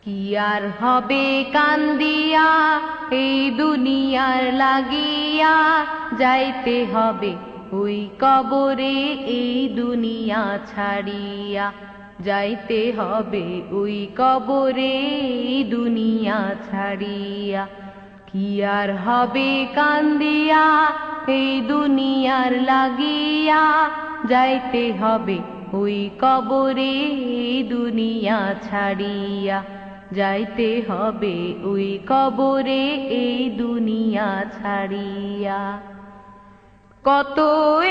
কি আর হবে কান্দিয়া এই দুনিয়ার লাগিয়া, যাইতে হবে ওই কবরে এই দুনিয়া ছাড়িয়া, যাইতে হবে ওই কবরে এই দুনিয়া ছাড়িয়া। কি আর হবে কান্দিয়া এই দুনিয়ার লাগিয়া, যাইতে হবে ওই কবরে এই দুনিয়া ছাড়িয়া, যাইতে হবে ওই কবরে এই দুনিয়া ছাড়িয়া। কত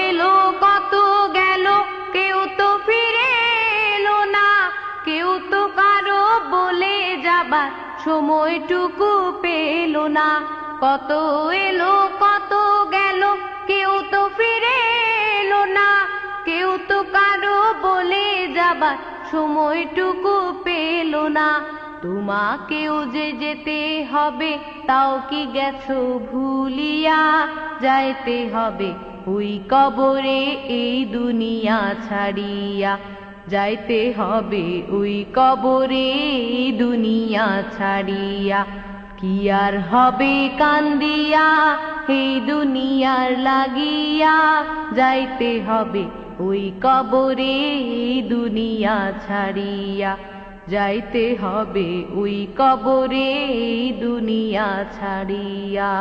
এলো কত গেল, কেউ তো ফিরে এলো না, কেউ তো কারো বলে যাবার সময়টুকু পেল না। কত এলো কত গেল, কেউ তো ফিরে এলো না, কেউ তো কারো বলে যাবার সময়টুকু পেল না। তোমাকেও যে যেতে হবে, তাও কি গেছো ভুলিয়া, যাইতে হবে ওই কবরে এই দুনিয়া ছাড়িয়া, যাইতে হবে ওই কবরে এই দুনিয়া ছাড়িয়া। কি আর হবে কান্দিয়া এই দুনিয়ার লাগিয়া, যাইতে হবে ওই কবরে এই দুনিয়া ছাড়িয়া, যাইতে হবে ওই কবরে এই দুনিয়া ছাড়িয়া।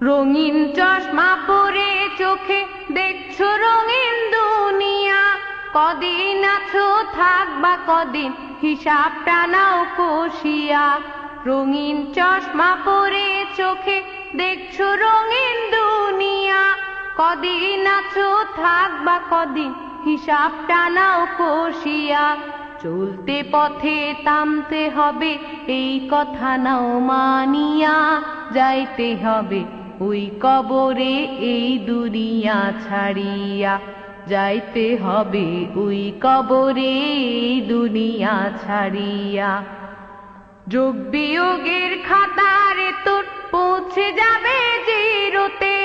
রঙিন চশমা পরে চোখে দেখছো রঙিন দুনিয়া, কদিন আছো থাকবা কদিন হিসাবটা নাও কষিয়া। রঙিন চশমা পরে চোখে দেখছো রঙিন দুনিয়া, কদিন আছো থাকবা কদিন হিসাবটা নাও কষিয়া। চলতে পথে থামতে হবে এই কথা নাও মানিয়া, যাইতে হবে ওই কবরে এই দুনিয়া ছাড়িয়া, যাইতে হবে ওই কবরে এই দুনিয়া ছাড়িয়া। যোগ বিয়োগের খাতারে তোর পৌঁছে যাবে জিরোতে,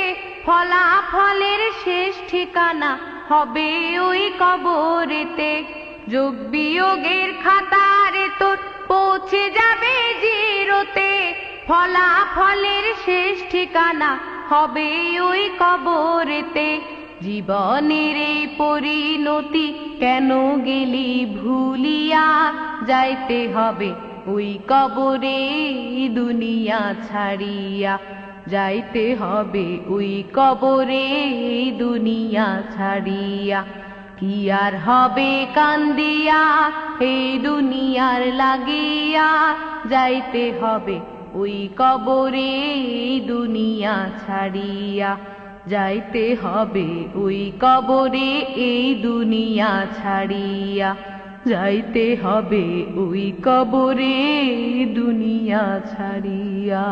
ফলাফলের শেষ ঠিকানা হবে ওই কবরেতে। যোগ বিয়োগের খাতারে তোর পৌঁছে যাবে জিরোতে, ফলাফলের শেষ ঠিকানা হবে ওই কবরেতে। জীবনের এই পরিণতি কেন গেলি ভুলিয়া, যাইতে হবে ওই কবরে এই দুনিয়া ছাড়িয়া, যাইতে হবে ওই কবরে এই দুনিয়া ছাড়িয়া। কি আর হবে কান্দিয়া এই দুনিয়ার লাগিয়া, যাইতে হবে ওই কবরে এই দুনিয়া ছাড়িয়া, যাইতে হবে ওই কবরে এই দুনিয়া ছাড়িয়া, যাইতে হবে ওই কবরে এই দুনিয়া ছাড়িয়া।